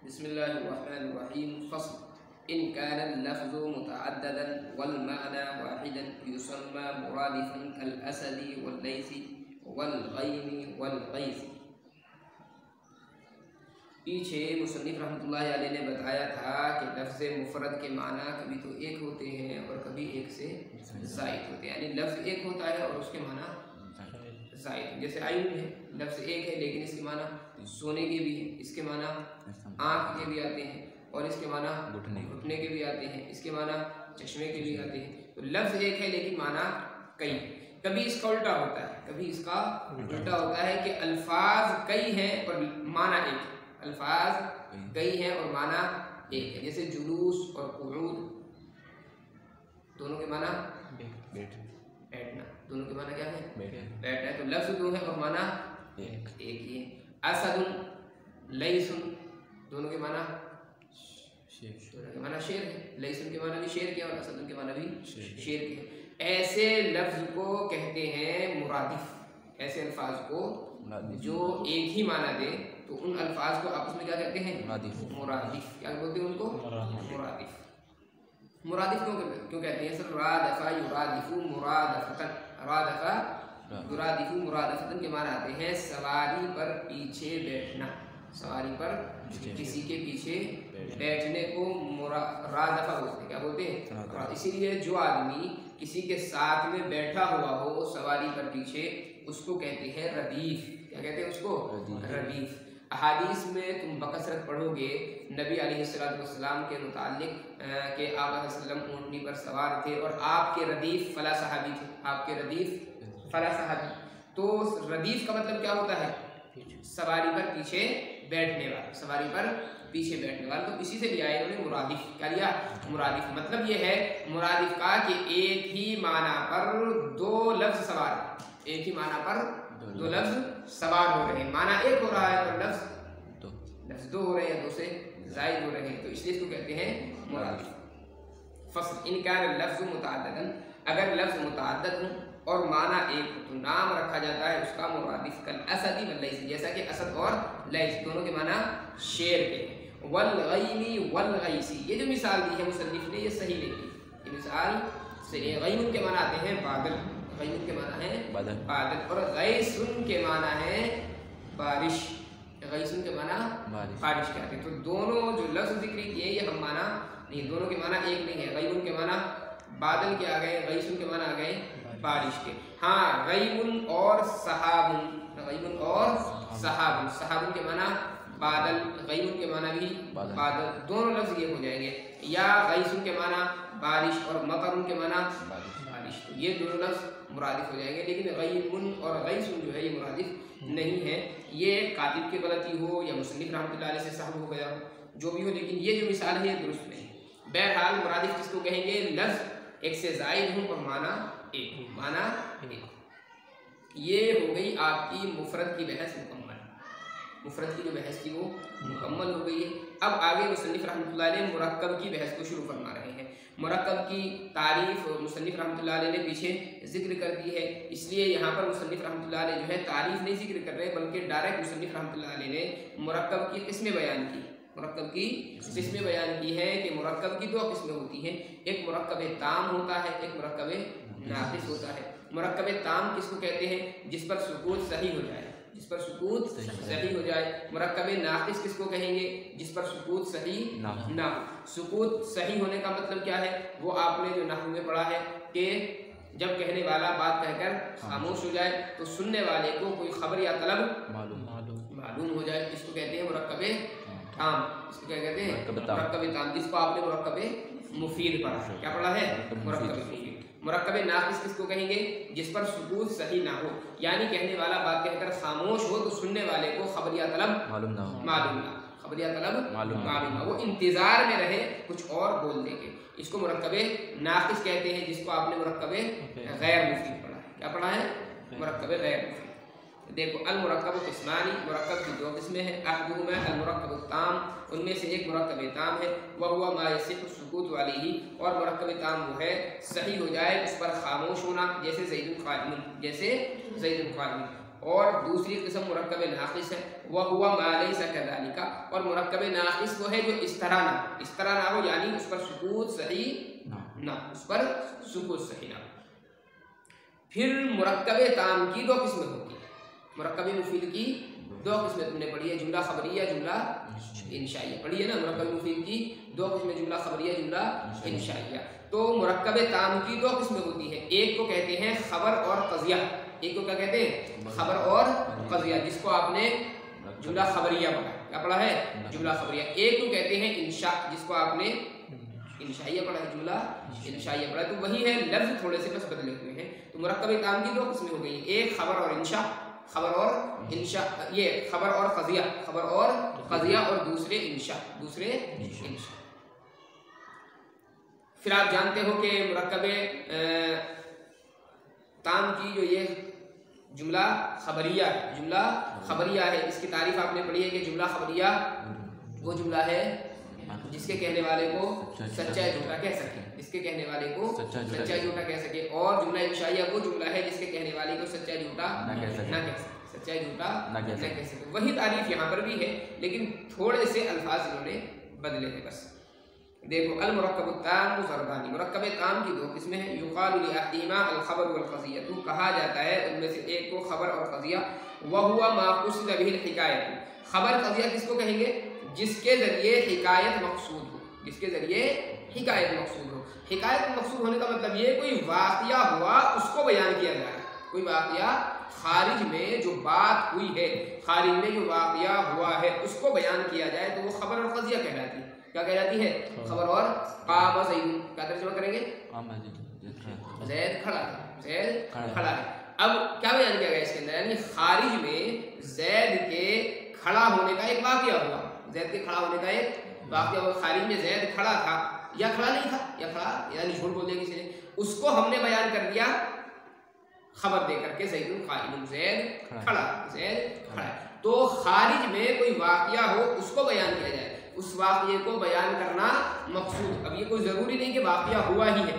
बिस्मिल्लाहिर्रहमानिर्रहीम। फ़स्ल इन कान लफ्ज़ु मुतअद्दिदन वल मअना वाहिदन युसम्मा मुरादिफन कल असदी वल लैसी वल गैमी वल गैसी। पीछे मुसन्निफ़ रहमतुल्लाहि अलैहि ने बताया था कि लफ्ज़ मुफ़रद के माना कभी तो एक होते हैं और कभी एक से ज़ायद होते हैं, यानी लफ्ज़ एक होता है और उसके माना ज़ायद। जैसे आयुन है, लफ्ज़ एक है लेकिन इसके माना सोने के भी है, इसके माना आँख के भी आते हैं और इसके माना घुटने के भी आते हैं, इसके माना चश्मे के भी आते हैं। तो लफ्ज़ एक है लेकिन माना कई। कभी इसका उल्टा होता है, कभी इसका उल्टा होता है कि अल्फाज कई हैं और माना एक है, अल्फाज कई हैं और माना एक है। जैसे जुलूस और कुऊद, दोनों के माना बैठना, दोनों के माना क्या है? बैठना है। तो लफ्ज़ दो है और माना एक ही है। असदुन लैसुन, दोनों के माना शेर है। लैसुन के माना भी शेर के और असदुन के माना भी शेर के। ऐसे लफ्ज़ को कहते हैं मुरादिफ। ऐसे अल्फाज को जो एक ही माना दे तो उन अल्फाज को आपस में क्या कहते हैं? मुरादिफ। क्या बोलते हैं उनको? मुरादिफ। मुरादिफ क्यों कहते हैं? सर रादफा युरादिफु मुरादफतन, रादफा युरादिफु मुरादफतन के माना आते हैं सवारी पर पीछे बैठना। सवारी पर किसी के पीछे बैठने को रादफा बोलते हैं। क्या बोलते हैं? इसीलिए जो आदमी किसी के साथ में बैठा हुआ हो सवारी पर पीछे, उसको कहते हैं रदीफ। क्या कहते हैं उसको? रदीफ। अहादीस में तुम बकसरत पढ़ोगे नबी अलैहिस्सलाम के मुताल्लिक कि आप वसल्लम ऊँटनी पर सवार थे और आपके रदीफ फला सहाबी थे, आपके रदीफ फला सहाबी। तो रदीफ का मतलब क्या होता है? सवारी पर पीछे बैठने वाला, सवारी पर पीछे बैठने वाला। तो इसी से लिया है इन्होंने मुरादिफ। क्या लिया? मुरादिफ। मतलब ये है मुरादिफ का कि एक ही माना पर दो लफ्ज़ सवार, एक ही माना पर दो लफ्ज़ सवार हो रहे हैं। माना एक हो रहा है और लफ्ज़ दो हो रहे हैं, दो से ज़ायद हो रहे हैं, तो इसलिए इसको कहते हैं मुरादिफ। फ़स्ल इन कान लफ्ज़ु मुतअद्दिदन, अगर लफ्ज़ मुतअद्दिद हो और माना एक हो तो नाम रखा जाता है उसका मुरादिफ। कल असदी वल लैसी, जैसा कि असद और लैस दोनों के माना शेर के। वल गैमी वल गैसी, ये जो मिसाल दी है मुसन्निफ ने ये सही नहीं दी, ये मिसाल सही है। गैमुन के माना आते हैं बादल, गैमुन के माना है बादल, और गैसुन के माना है बारिश, गैसुन के माना बारिश के आते हैं। तो दोनों जो लफ्ज़ जिक्र किए ये हम माना नहीं, दोनों के माना एक नहीं है। गैमुन के माना बादल के आ गए, गैसुन के माना आ गए बारिश के। हाँ, गैमुन और सहाबुन, गैमुन और सहाबुन, सहाबुन के माना बादल, गैमुन के माना भी बादल, दोनों लफ्ज़ ये हो जाएंगे। या गैसुन के माना बारिश और मतरुन के माना बारिश, तो ये दोनों लफ्ज़ मुरादिफ हो जाएंगे। लेकिन गैमुन और गैसुन जो है ये मुरादिफ नहीं है। ये कातिब की गलती हो या मुसन्निफ रहमतुल्लाह अलैहि से साहब हो गया हो, जो भी हो, लेकिन ये जो मिसाल है ये दुरुस्त नहीं। बहरहाल मुरादिफ किसको कहेंगे? लफ्ज़ एक से ज़ायद हो और माना एक, माना एक। ये हो गई आपकी मुफरद की बहस मुकम्मल। मुफरद की जो बहस थी वो मुकम्मल हो गई है। अब आगे मुसन्निफ रहमतुल्लाह अलैहि मुरक्कब की बहस को शुरू फरमा रहे हैं। मुरक्कब की तारीफ मुसन्निफ रहमतुल्लाह अलैहि ने पीछे जिक्र कर दी है, इसलिए यहाँ पर मुसन्निफ रहमतुल्लाह अलैहि जो है तारीफ नहीं जिक्र कर रहे बल्कि डायरेक्ट मुसन्निफ रहमतुल्लाह अलैहि ने मुरक्कब की किस्में बयान की। मुरक्कब की किस्में बयान की है कि मुरक्कब की दो किस्में होती हैं, एक मुरक्कब ताम होता है, एक मुरक्कब नाक़िस होता है। मुरक्कब ताम किसको कहते हैं? जिस पर सुकूत सही हो जाए, जिस पर सुकूत सही हो जाए। मुरक्कब नाक़िस किसको कहेंगे? जिस पर सुकूत सही ना हो। सुकूत सही होने का मतलब क्या है? वो आपने जो नहव में पढ़ा है कि जब कहने वाला बात कहकर खामोश हो जाए तो सुनने वाले को कोई खबर या तलब मालूम हो जाए, इसको कहते हैं मुरक्कब ताम। इसको क्या कहते हैं? मुरक्कब ताम, जिसको आपने मुरक्कब मुफीद पढ़ा है। क्या पढ़ा है? मुरक्कब मुफीद। मुरक्कब नाक़िस किसको कहेंगे? जिस पर सुकूत सही ना हो, यानी कहने वाला बात कहकर खामोश हो तो सुनने वाले को खबर या तलब मालूम ना, खबर या तलब मालूम ना, वो इंतजार में रहे कुछ और बोलने के। इसको मुरक्कब नाक़िस कहते हैं, जिसको आपने मुरक्कब गैर मुफीद पढ़ा है। क्या पढ़ा है? मुरक्कब गैर मुफीद। देखो, अल मुरक्कब किस्मानी, मुरक्कब की दो किस्में हैं। अहदुहुमा अल मुरक्कब ताम, उनमें से एक मुरक्कब ताम है। वह हुआ मा यसिहु सुकूत वाली ही, और मुरक्कब ताम वो है सही हो जाए उस पर खामोश होना, जैसे ज़ैदुन क़ाइमुन, जैसे ज़ैदुन क़ाइमुन। और दूसरी किस्म मुरक्कब नाक़िस है, वह हुआ मा लैसा कज़ालिका, और मुरक्कब नाक़िस वो है जो इस तरह ना हो, यानी उस पर सुकूत सही ना, उस पर सुकूत सही ना। फिर मुरक्कब ताम की दो किस्में होती है। मुरक्कब मुफीद की दो किस्में तुमने पढ़ी है, जुमला खबरिया, जुमला इंशाइया पढ़ी है ना। मुरक्कब मुफीद की दो किस्में, जुमला खबरिया, जुमला इंशाइया। तो मुरक्कब ताम की दो किस्में होती है, एक को कहते हैं खबर और क़ज़िया, एक को क्या कहते हैं खबर और क़ज़िया, जिसको आपने जुमला खबरिया पढ़ा, क्या पढ़ा है जुमला खबरिया। एक को कहते हैं इंशा, जिसको आपने इंशाइया पढ़ा है, जुमला इंशाइया पढ़ा। तो वही है, लफ्ज़ थोड़े से बस बदले हुए हैं। तो मुरक्कब ताम की दो किस्में हो गई, एक खबर और इंशा, खबर और इंशा, ये खबर और क़ज़िया, खबर और क़ज़िया, और दूसरे इंशा, दूसरे इंशा। फिर आप जानते हो कि मुरक्कब ताम की जो ये जुमला खबरिया है, इसकी तारीफ आपने पढ़ी है कि जुमला खबरिया वो जुमला है जिसके कहने वाले को सच्चा या झूठा कह सके, जिसके कहने वाले को सच्चा झूठा कह सके। और जुमला इंशाइया वो जुमला है जिसके कहने वाले को सच्चा झूठा ना कह सके, सच्चा झूठा ना कह सके। वही तारीफ यहाँ पर भी है, लेकिन थोड़े से अल्फाज इन्होंने बदले हैं बस। देखो, अल मुरक्कब ताम ज़रबानी, मुरक्कब ताम की दो किस्में हैं। युक़ालु लिअहदिहिमा अल खबर वल क़ज़िया, तो कहा जाता है उनमें से एक को खबर और क़ज़िया। वह हुआ मा क़ुसिद बिहिल हिकायत, खबर क़ज़िया किसको कहेंगे जिसके ज़रिए हिकायत मक़सूद हो, जिसके ज़रिए हिकायत मक़सूद हो। हिकायत मक़सूद होने का मतलब ये कोई वाक़िया हुआ उसको बयान किया जा रहा है, कोई वाक़िया खारिज में जो बात हुई है, खारिज में जो वाक़िया हुआ है उसको बयान किया जाए तो वो खबर और क़ज़िया कहलाती है। क्या कहलाती है खबर और क़ाम ज़ैद, क्या तर्जुमा करेंगे ज़ैद खड़ा है, ज़ैद खड़ा है। अब क्या बयान किया गया इसके अंदर, यानी खारिज में ज़ैद के खड़ा होने का एक वाक़िया हुआ, ज़ैद के खड़ा होने का एक वाक़िया हुआ। खारिज में ज़ैद खड़ा था या खड़ा नहीं था, या खड़ा यानी झूठ बोल दिया किसी ने, उसको हमने बयान कर दिया खबर दे करके ज़ैदुन क़ाइमुन, ज़ैद खड़ा, ज़ैद खड़ा। तो खारिज में कोई वाक़िया हो उसको बयान किया जाए, उस वाक़िए को बयान करना मकसूद। अब ये कोई ज़रूरी नहीं कि वाक़िया हुआ ही है,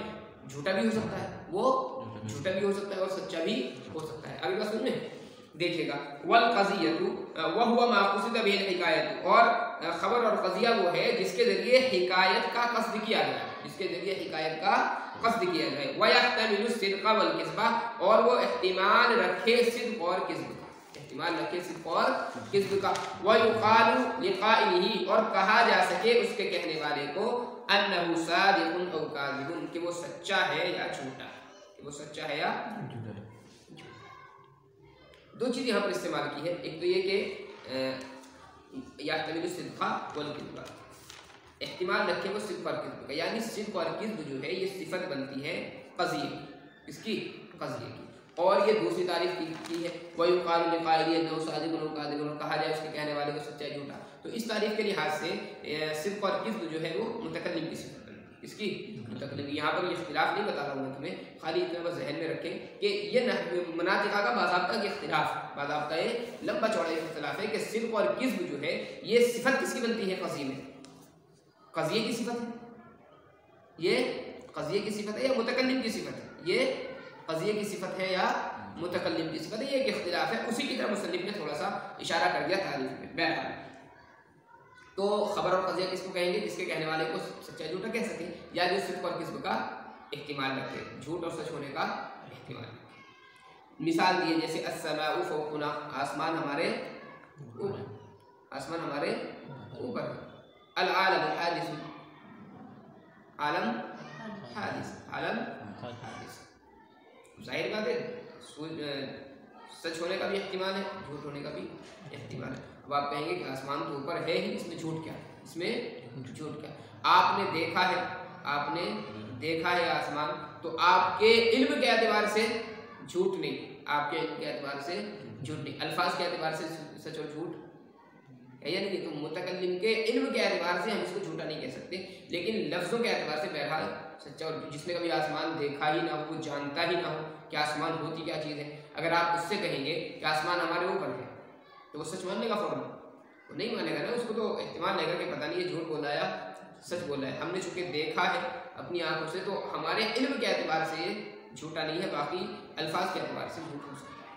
झूठा भी हो सकता है, वो झूठा भी हो सकता है और सच्चा भी हो सकता है। अगली बात सुनने देखिएगा, वल क़ज़ियतु वह हुआ मा क़ुसिद बिहिल हिकायत, और खबर और क़ज़िया वो है जिसके ज़रिए हिकायत का क़स्द किया जाए, जिसके ज़रिए हिकायत का क़स्द किया जाए। व यहतमिलु सिद्क़ वल किज़्बा, और वो एहतिमाल रखे सिद्क़ और किज़्ब का, एहतिमाल रखे सिद्क़ और किज़्ब का। व युक़ालु लिक़ाइलिही, और कहा जा सके उसके कहने वाले को अन्नहु सादिक़ुन औ काज़िबुन, कि वो सच्चा है या झूठा, कि वो सच्चा है या झूठा। दो चीज़ यहाँ पर इस्तेमाल की है, एक तो ये कि यहतमिलु सिद्क़ वल किज़्ब, एहतिमाल रखे वो सिद्क़ और किज़्ब का, यानी सिद्क़ और किज़्ब जो है ये सिफत बनती है क़ज़िये की, इसकी क़ज़िये की। और ये दूसरी तारीफ की है, वह युक़ालु लिक़ाइलिही अन्नहु सादिक़ुन औ काज़िबुन, और कहा जाए उसके कहने वाले को सच्चा झूठा। तो इस तारीफ के लिहाज से सिद्क़ और किज़्ब जो है वो मुतकल्लिम की सिफत बनती है, इसकी मुतकल्लिम। यहाँ पर ये इख्तिलाफ नहीं बता रहा हूँ मैं तुम्हें, खाली इतना बस जहन में रखें कि ये मनातिक़ा का बाज़ाब्ता के इख्तिलाफ, बाज़ाब्ता ये लंबा चौड़ा इख्तिलाफ है कि सिद्क़ और किज़्ब जो है ये सिफत किसकी बनती है क़ज़िये में, क़ज़िये की सिफत है, ये क़ज़िये की सिफत है या मुतकल्लिम की सिफत है, ये क़ज़िये की सिफत है या मुतकल्लिम की सिफत है, ये एक इख्तिलाफ है। उसी की तरह मुसन्निफ़ ने थोड़ा सा इशारा कर दिया तारीफ में। बहरहाल तो खबर और क़ज़िया किसको कहेंगे जिसके कहने वाले को सच्चा झूठा कह सके, या जो सिद्क़ और किज़्ब का इख्तिमाल रखे, झूठ और सच होने का इख्तिमाल रखे। मिसाल दिए जैसे अस्समाउ फ़ौक़ना, आसमान हमारे ऊपर, आसमान हमारे ऊपर। अल आलम हादिस, आलम हादिस, आलम हादिस। जाहिर बात है सच होने का भी इख्तिमाल है, झूठ होने का भी इख्तिमाल है। अब आप कहेंगे कि आसमान तो ऊपर है ही, इसमें झूठ क्या, इसमें झूठ क्या। आपने देखा है, आपने देखा है आसमान, तो आपके इल्म के एतबार से झूठ नहीं, आपके इल्म के एतबार से झूठ नहीं, अल्फाज के एतबार से सच और झूठ है या नहीं। तो मुतकल्लिम के इल्म के एतबार से हम इसको झूठा नहीं कह सकते, लेकिन लफ्ज़ों के एतबार से बहरहाल सच्चा। और जिसने कभी आसमान देखा ही ना हो, वो जानता ही ना हो कि आसमान होती क्या चीज़ है, अगर आप उससे कहेंगे कि आसमान हमारे ऊपर है तो वो सच मानने का फ़ौरन, वो नहीं मानेगा ना, उसको तो एहतिमाल रहेगा कि पता नहीं ये झूठ बोला या सच बोला है। हमने चूँकि देखा है अपनी आंखों से, तो हमारे इल्म के एतबार से ये झूठा नहीं है, बाकी अल्फाज के एतबार से झूठ हो सकता है।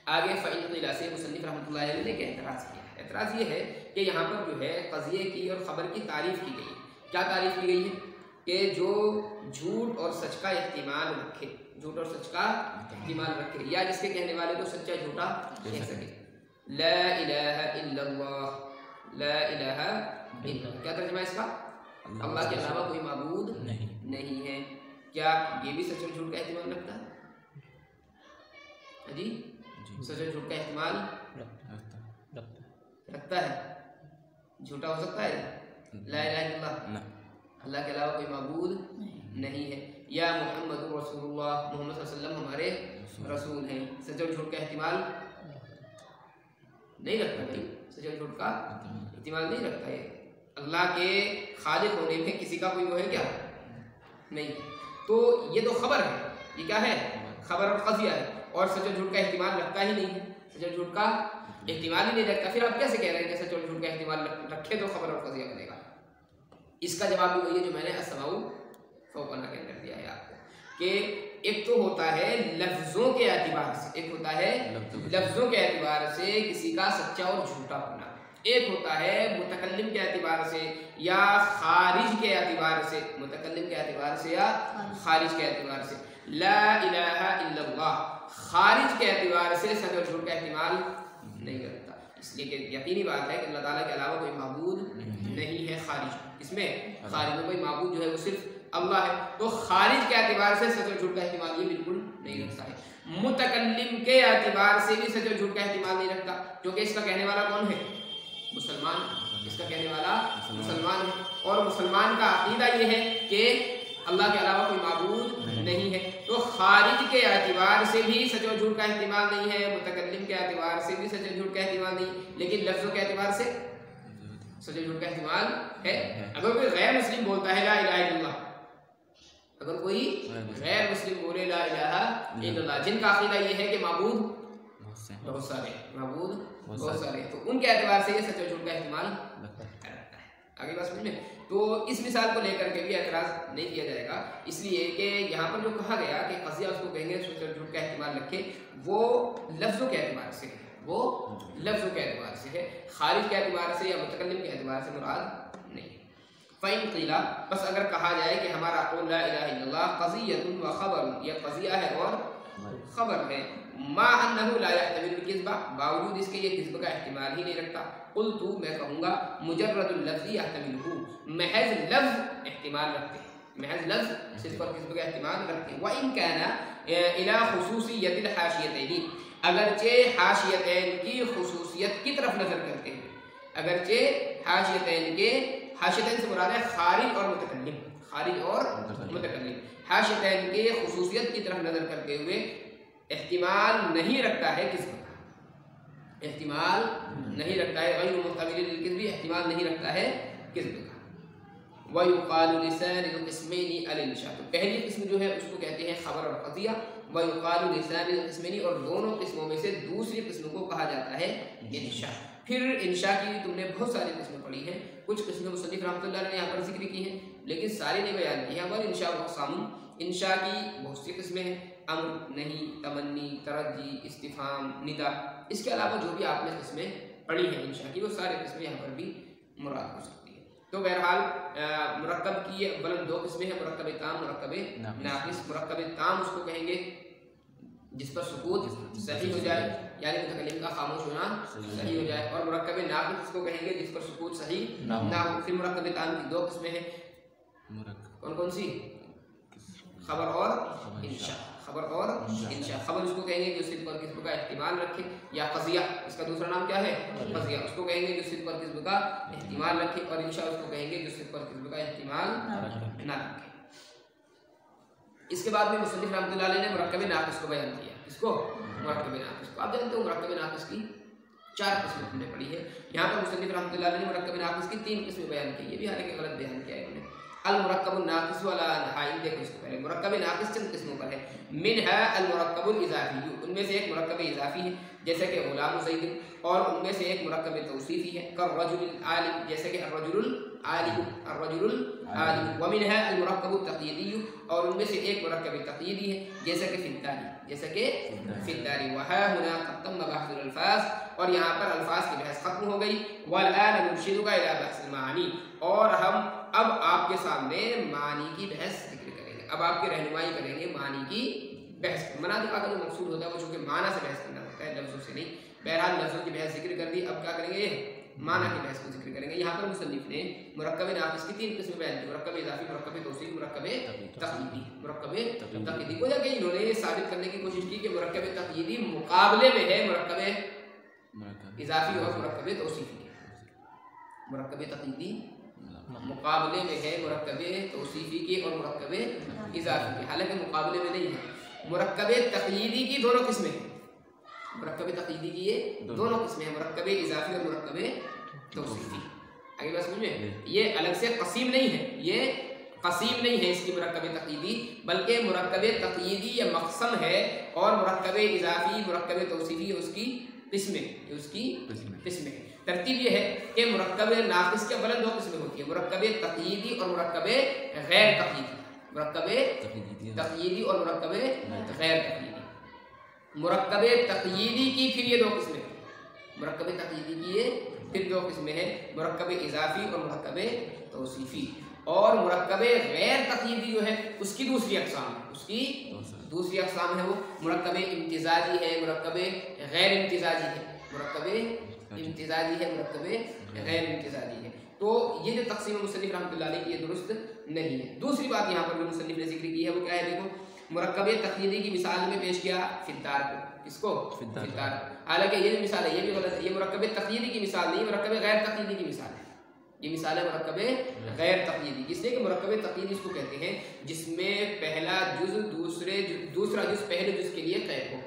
आगे फ़इल से मुसन्निफ़ रहमतुल्लाहि अलैहि ने एक एतराज़ किया। एतराज़ ये है कि यहाँ पर जो है क़ज़िये की और ख़बर की तारीफ़ की गई है। क्या तारीफ़ की गई है कि जो झूठ और सच का एहतिमाल रखे, झूठ और सच का एहतिमाल रखे, या जिसके कहने वाले को सच्चा झूठा कह सके। ला इलाहा इल्लल्लाह, ला इलाहा इल्लल्लाह, क्या तर्जुमा है इसका? अल्लाह के अलावा कोई माबूद नहीं है। क्या ये भी सच और झूठ का एहतिमाल रखता है? जी, सच और झूठ का एहतिमाल रखता है। झूठा हो सकता है? ला इलाहा इल्लल्लाह, अल्लाह के अलावा कोई माबूद नहीं है, या मोहम्मद रसूलुल्लाह, मोहम्मद सल्लल्लाहु अलैहि वसल्लम हमारे रसूल हैं, सच और झूठ का एहतिमाल नहीं रखता भाई। सच और झूठ का एहतिमाल नहीं रखता है। अल्लाह के खालिक होने में किसी का कोई वो है क्या? नहीं। तो ये तो खबर है, ये क्या है? खबर और क़ज़िया है, और सच और झूठ का एहतिमाल रखता ही नहीं है। सच और झूठ का एहतिमाल ही नहीं रखता, फिर आप कैसे कह रहे हैं कि सच और झूठ का एहतिमाल रखे तो खबर और क़ज़िया बनेगा? इसका जवाब भी वही है जो मैंने अस्समाउ फ़ौक़ना के अंदर दिया है आपको, कि एक तो होता है लफ्ज़ों के एतबार से, एक होता है लफ्ज़ों के एतबार से किसी का सच्चा और झूठा होना, एक होता है मुतकल्लिम के एतबार से या खारिज के एतबार से, मुतकल्लिम के एतबार से या खारिज के एतबार से। ला इलाहा इल्लल्लाह खारिज के एतबार से सच और झूठ का एहतिमाल नहीं रखता, इसलिए कि यकीनी बात है कि अल्लाह ताला के अलावा कोई माबूद नहीं है। खारिज इसमें खारिज में कोई माबूद जो है वो सिर्फ अल्लाह है, तो खारिज के एतबार से सच और झूठ का एहतिमाल ये बिल्कुल नहीं रखता है। मुतकल्लिम के एतबार से भी सच और झूठ का एहतिमाल नहीं रखता, क्योंकि इसका कहने वाला कौन है? मुसलमान। इसका कहने वाला मुसलमान है, और मुसलमान का अकीदा ये है कि अल्लाह के अलावा कोई माबूद नहीं है। तो खारिज के एतबार से भी सच और झूठ का एहतिमाल नहीं है, मुतकल्लिम के एतबार से भी सच और झूठ का एहतिमाल नहीं, लेकिन लफ्ज़ों के एतबार से सच और झूठ का एहतिमाल है। अगर कोई गैर मुस्लिम बोलता है ला इलाहा इल्लल्लाह, अगर कोई गैर मुस्लिम बोले ला इलाहा इल्लल्लाह, जिनका अकीदा ये है कि माबूद बहुत सारे, माबूद बहुत सारे, तो उनके एतबार से ये सच और झूठ का एहतिमाल रखता है। आगे बात समझ में? तो इस मिसाल को लेकर के भी एतराज़ नहीं किया जाएगा, इसलिए कि यहाँ पर जो कहा गया कि क़ज़िया उसको कहेंगे सच और झूठ का एहतिमाल रखे, वो लफ्ज़ों के एतबार से है, वो लफ्ज़ों के एतबार से है, खारिज के एतबार से या मुतकल्लिम के एतबार से मुराद नहीं। फ़इन क़ीला, बस अगर कहा जाए कि हमारा क़ौल ला इलाहा इल्लल्लाह क़ज़िय्यतुन व ख़बरुन, यह क़ज़िया है और ख़बर है, मा अन्नहु ला यहतमिलुल किज़्बा, बावजूद इसके ये किज़्ब का एहतिमाल ही नहीं रखता। क़ुल्तु, मैं कहूँगा मुजर्रदुल लफ़्ज़ि यहतमिलुहु, महज़ लफ्ज़ एहतिमाल रखते हैं, महज़ लफ्ज़ सिर्फ़ और किज़्ब का एहतिमाल रखते हैं। व इन काना इला ख़ुसूसियतिल हाशियतैनि, अगरचे हाशियतैन की ख़ुसूसियत की तरफ नज़र करते हैं, अगरचे हाशियतैन के, हाशियतैन से मुराद है खारिज और मुतकल्लिम, खारिज और मुतकल्लिम, हाशियतैन के ख़ुसूसियत की तरफ नज़र करते हुए एहतिमाल नहीं रखता है किज़्ब का, एहतिमाल नहीं रखता है, गैर मुहतमिल लिल किज़्ब, एहतिमाल नहीं रखता है किज़्ब का। व युक़ालु लिसानिल क़िस्मैनि अल इंशा, तो पहली किस्म जो है उसको कहते हैं ख़बर और क़ज़िया। व युक़ालु लिसानिल क़िस्मैनि, और दोनों किस्मों में से दूसरी किस्म को कहा जाता है इंशा। फिर इंशा की तुमने बहुत सारी किस्में पढ़ी हैं, कुछ किस्में मुसन्निफ़ रहमतुल्लाह अलैहि ने यहाँ पर जिक्र की हैं, लेकिन सारी नहीं बयान की हैं। वल इंशा व अक़सामुन, इंशा की बहुत सी किस्में हैं, अम्र, नहीं, तमन्नी, तरज्जी, इस्तिफ़हाम, निदा, इसके अलावा जो भी आपने किस्में पढ़ी हैं इंशा की, वो सारी किस्में यहाँ पर भी मुराद हो सकती है। तो बहरहाल मुरक्कब की अव्वलन दो किस्में हैं, मुरक्कब ताम, मुरक्कब नाक़िस। मुरक्कब ताम उसको कहेंगे जिस पर सुकूत सही हो जाए, यानी मुतकल्लिम का खामोश होना सही हो जाए, और मुरक्कब नाक़िस उसको कहेंगे जिस पर सुकूत सही ना हो। फिर मुरक्कब ताम की दो किस्में हैं, कौन कौन सी? खबर और इंशा, खबर और इंशा। खबर उसको कहेंगे जो सिद्क़ और किज़्ब का एहतिमाल रखे, या क़ज़िया, इसका दूसरा नाम क्या है? क़ज़िया, उसको कहेंगे जो सिद्क़ और किज़्ब का एहतिमाल रखे, और इंशा उसको कहेंगे जो सिद्क़ और किज़्ब का एहतिमाल ना रखे। इसके बाद में मुसन्निफ़ रहमतुल्लाह अलैहि ने मुरक्कब नाक़िस को बयान किया। इसको मुरक्कब नाक़िस को आप जानते हो, मुरक्कब नाक़िस की चार किस्में हमने पढ़ी है। यहाँ पर मुसन्निफ़ रहमतुल्लाह अलैहि ने मुरक्कब नाक़िस की तीन किस्में बयान की, ये भी हालांकि गलत बयान किया है इन्होंने। अल मुरक्कबुन नाक़िस वाला नहाइन, देखो इसको पहले मुरक्कब नाक़िस चंद किस्मों पर है। मिनहा अल मुरक्कबुल इज़ाफ़ी, उनमें से एक मुरक्कब इज़ाफ़ी है, जैसे कि गुलाम ज़ैद, और उनमें से एक मुरक्कब तौसीफ़ी है कर रजुल आलिम, जैसे कि अर्रजुल आलिम, अर्रजुल आलिम। व मिनहा अल मुरक्कब तक़यीदी, और उनमें से एक मुरक्कब तक़यीदी है जैसे कि फिद्दारी, जैसे कि फिद्दारी। वहा हुना ख़त्म बहसुल अल्फाज, और यहाँ पर अल्फाज की बहस खत्म हो गई। वल आन नुरशिदुका इला बहसिल मानी, और हम अब आपके सामने मानी की बहस जिक्र करेंगे। अब आपकी रहनुमाई करेंगे मानी की बहस। मनातिक़ का जो मकसूद होता है वो चूँकि माना से बहस करना होता है, लफ्ज़ों से नहीं। बहरहाल लफ्ज़ों की बहस जिक्र कर दी, अब क्या करेंगे, माना की बहस को जिक्र करेंगे। यहाँ पर मुसन्निफ़ ने मुरक्कब नाक़िस की 3 किस्में बयान की, मुरक्कब इज़ाफ़ी, मुरक्कब तौसीफ़ी, मुरक्कब तक़यीदी। मुरक्कब तक़यीदी को जबकि इन्होंने ये साबित करने की कोशिश की कि मुरक्कब तक़यीदी मुकाबले में है मुरक्कब इज़ाफ़ी और मुरक्कब तौसीफ़ी के। मुरक्कब तक़यीदी मुकाबले में है मुरक्कब तौसीफ़ी के और मुरक्कब इज़ाफ़ी के, हालांकि मुकाबले में नहीं है। मुरक्कब तक़यीदी की दोनों किस्में हैं, मुरक्कब तक़यीदी की ये दोनों किस्में हैं, मुरक्कब इज़ाफ़ी और मुरक्कब तौसीफ़ी। आगे बात समझ में, ये अलग से क़सीम नहीं है, ये क़सीम नहीं है इसकी मुरक्कब तक़यीदी, बल्कि मुरक्कब तक़यीदी ये मक़सम है, और मुरक्कब इज़ाफ़ी मुरक्कब तौसीफ़ी उसकी किस्में, उसकी किस्में। तरतीब ये है कि मुरक्कब नाक़िस के अवलन 2 किस्में होती है, मुरक्कब तक़यीदी और मुरक्कब गैर तक़यीदी। मुरक्कब तक़यीदी और मुरक्कब गैर तक़यीदी। मुरक्कब तक़यीदी की फिर ये 2 किस्में, मुरक्कब तक़यीदी की ये फिर 2 किस्में हैं, मुरक्कब इज़ाफ़ी और मुरक्कब तौसीफ़ी। और मुरक्कब गैर तक़यीदी जो है उसकी दूसरी अक़साम है, उसकी दूसरी अक़साम है वो मुरक्कब इम्तिज़ाजी है, मुरक्कब गैर इम्तिज़ाजी है, मुरक्कब इम्तिज़ाजी है, मुरक्कब गैर इम्तिज़ाजी है। तो ये जो तक़सीम मुसन्निफ़ रहमतुल्लाह अलैह की ये दुरुस्त नहीं है। दूसरी बात यहाँ पर जो मुसन्निफ़ ने जिक्र की है वो क्या है, देखो मुरक्कब तक़यीदी की मिसाल में पेश किया फिद्दार को, किसको, फिद्दार। हालांकि ये जो मिसाल है ये भी गलत है, ये मुरक्कब तक़यीदी की मिसाल नहीं, मुरक्कब गैर तक़यीदी की मिसाल है। ये मिसाल है मुरक्कब गैर तक़यीदी, जिससे कि मुरक्कब तक़यीदी इसको कहते हैं जिसमें पहला जुज़ दूसरा जुज़ पहले जुज़ के लिए क़ैद हो,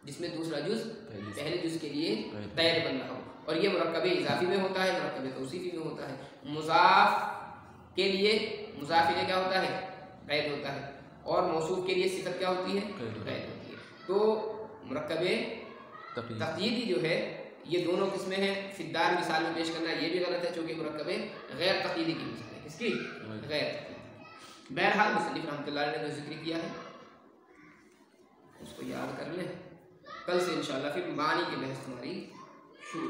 जिसमें दूसरा जुज़ पहले जुज़ के लिए क़ैद बन रहा हो। और ये मुरक्कब इज़ाफ़ी में होता है, मुरक्कब तौसीफ़ी में होता है। मुज़ाफ़ के लिए मुज़ाफ़ इलैह क्या होता है, क़ैद होता है, और मौसूफ़ के लिए सिफ़त क्या होती है, क़ैद होती है। तो मुरक्कब तक़यीदी जो है ये दोनों किस्में हैं। फिद्दार मिसाल में पेश करना ये भी गलत है, चूँकि मुरक्कब गैर तक़यीदी की मिसाल है, किसकी, गैर तक़यीदी। बहरहाल मुसन्निफ़ रहमतुल्लाह अलैह ने जो जिक्र किया है उसको याद कर लें, कल से इंशाअल्लाह फिर मानी की बहस हमारी शुरू।